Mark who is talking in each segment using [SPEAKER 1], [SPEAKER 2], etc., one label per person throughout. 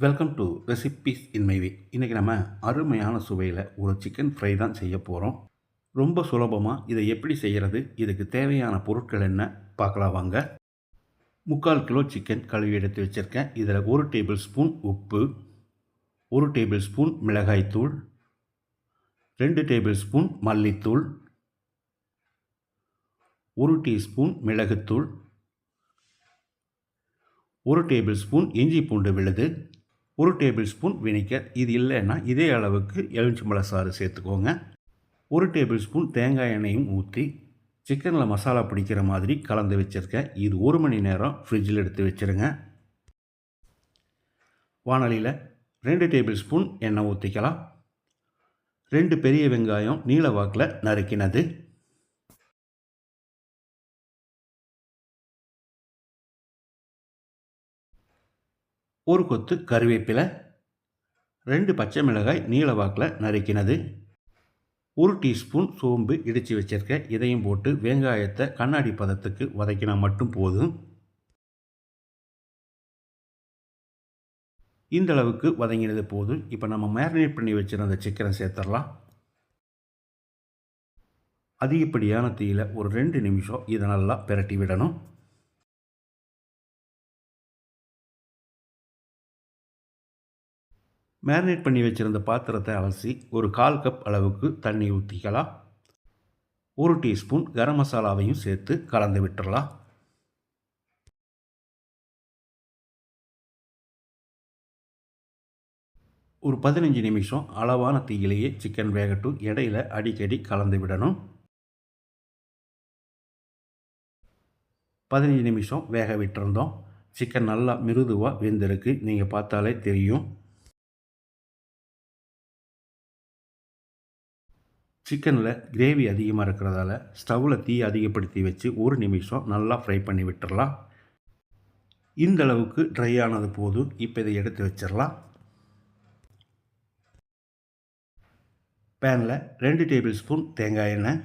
[SPEAKER 1] Welcome to recipes in my way. இன்றைக்கி நம்ம அருமையான சுவையில் ஒரு சிக்கன் ஃப்ரை தான் செய்ய போகிறோம். ரொம்ப சுலபமாக இதை எப்படி செய்கிறது, இதுக்கு தேவையான பொருட்கள் என்ன பார்க்கலாம் வாங்க. 3/4 கிலோ சிக்கன் கழுவி எடுத்து வச்சுருக்கேன். இதில் 1 டேபிள் ஸ்பூன் உப்பு, 1 டேபிள் ஸ்பூன் மிளகாய்த்தூள், 2 டேபிள் ஸ்பூன் மல்லித்தூள், 1 டீஸ்பூன் மிளகுத்தூள், 1 டேபிள் ஸ்பூன் இஞ்சி பூண்டு விழுது, 1 டேபிள் ஸ்பூன் வினிகர். இது இல்லைன்னா இதே அளவுக்கு எலுமிச்சம்பழ சாறு சேர்த்துக்கோங்க. 1 டேபிள் ஸ்பூன் தேங்காய் எண்ணெயும் ஊற்றி சிக்கனில் மசாலா பிடிக்கிற மாதிரி கலந்து வச்சுருக்கேன். இது 1 மணி நேரம் ஃப்ரிட்ஜில் எடுத்து வச்சுருங்க. வாணலியில் 2 டேபிள் ஸ்பூன் எண்ணெய் ஊற்றிக்கலாம். 2 பெரிய வெங்காயம் நீல வாக்கில் நறுக்கினது, ஒரு கொத்து கருவேப்பிலை, 2 பச்சை மிளகாய் நீல வாக்கில் நறுக்கினது, 1 டீஸ்பூன் சோம்பு இடித்து வச்சுருக்கேன். இதையும் போட்டு வெங்காயத்தை கண்ணாடி பதத்துக்கு வதக்கினா மட்டும் போதும். இந்த அளவுக்கு வதங்கினது போதும். இப்போ நம்ம மேரினேட் பண்ணி வச்சுருந்த சிக்கனை சேர்த்துடலாம். அதிகப்படியான தீயில் ஒரு 2 நிமிஷம் இதை நல்லா பிரட்டி விடணும். மேரினேட் பண்ணி வச்சுருந்த பாத்திரத்தை அலசி ஒரு 1/4 கப் அளவுக்கு தண்ணி ஊற்றிக்கலாம். 1 டீஸ்பூன் கரம் மசாலாவையும் சேர்த்து கலந்து விட்டுறலாம். ஒரு 15 நிமிஷம் அளவான தீயிலேயே சிக்கன் வேகட்டும். இடையில அடிக்கடி கலந்து விடணும். 15 நிமிஷம் வேக விட்டுருந்தோம். சிக்கன் நல்லா மிருதுவாக வெந்திருக்கு. நீங்கள் பார்த்தாலே தெரியும். சிக்கனில் கிரேவி அதிகமாக இருக்கிறதால ஸ்டவ்வில் தீ அதிகப்படுத்தி வச்சு 1 நிமிஷம் நல்லா ஃப்ரை பண்ணி விட்டுறலாம். இந்த அளவுக்கு ட்ரை ஆனது போதும். இப்போ இதை எடுத்து வச்சிடலாம். பேனில் 2 டேபிள் ஸ்பூன் தேங்காய் எண்ணெய்,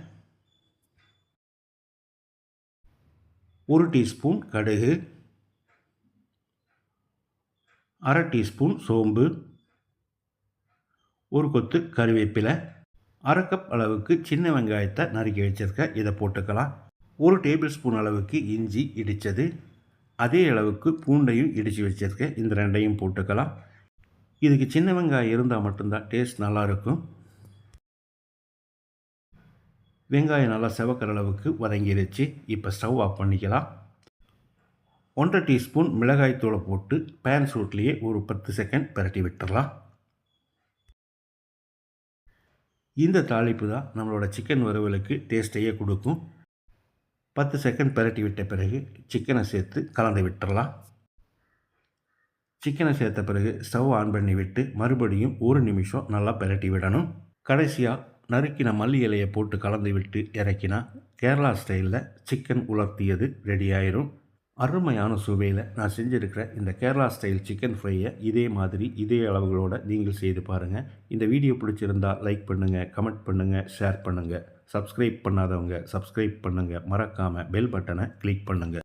[SPEAKER 1] 1 டீஸ்பூன் கடுகு, 1/2 டீஸ்பூன் சோம்பு, 1 கொத்து கருவேப்பிலை, 1/2 கப் அளவுக்கு சின்ன வெங்காயத்தை நறுக்கி வச்சுருக்கேன். இதை போட்டுக்கலாம். 1 டேபிள் ஸ்பூன் அளவுக்கு இஞ்சி இடித்தது, அதே அளவுக்கு பூண்டையும் இடித்து வச்சுருக்கேன். இந்த 2ஐயும் போட்டுக்கலாம். இதுக்கு சின்ன வெங்காயம் இருந்தால் மட்டும்தான் டேஸ்ட் நல்லாயிருக்கும். வெங்காயம் நல்லா செவக்கிற அளவுக்கு வதங்கிடுச்சு. இப்போ ஸ்டவ் ஆஃப் பண்ணிக்கலாம். 1/2 டீஸ்பூன் மிளகாய்த்தூளை போட்டு பேன் சூட்லேயே ஒரு 10 செகண்ட் பிரட்டி விட்டுடலாம். இந்த தாளிப்பு தான் நம்மளோட சிக்கன் வறுவலுக்கு டேஸ்ட்டையே கொடுக்கும். 10 செகண்ட் பிரட்டி விட்ட பிறகு சிக்கனை சேர்த்து கலந்து விட்டுறலாம். சிக்கனை சேர்த்த பிறகு ஸ்டவ் ஆன் பண்ணி விட்டு மறுபடியும் 1 நிமிஷம் நல்லா பிரட்டி விடணும். கடைசியாக நறுக்கின மல்லி இலையை போட்டு கலந்து விட்டு இறக்கினா கேரளா ஸ்டைலில் சிக்கன் உலர்த்தியது ரெடி ஆயிரும். அருமையான சுவையில் நான் செஞ்சுருக்கிற இந்த கேரளா ஸ்டைல் சிக்கன் ஃப்ரையை இதே மாதிரி இதே அளவுகளோடு நீங்கள் செய்து பாருங்கள். இந்த வீடியோ பிடிச்சிருந்தால் லைக் பண்ணுங்கள், கமெண்ட் பண்ணுங்கள், ஷேர் பண்ணுங்கள். சப்ஸ்கிரைப் பண்ணாதவங்க சப்ஸ்கிரைப் பண்ணுங்கள். மறக்காமல் பெல் பட்டனை கிளிக் பண்ணுங்கள்.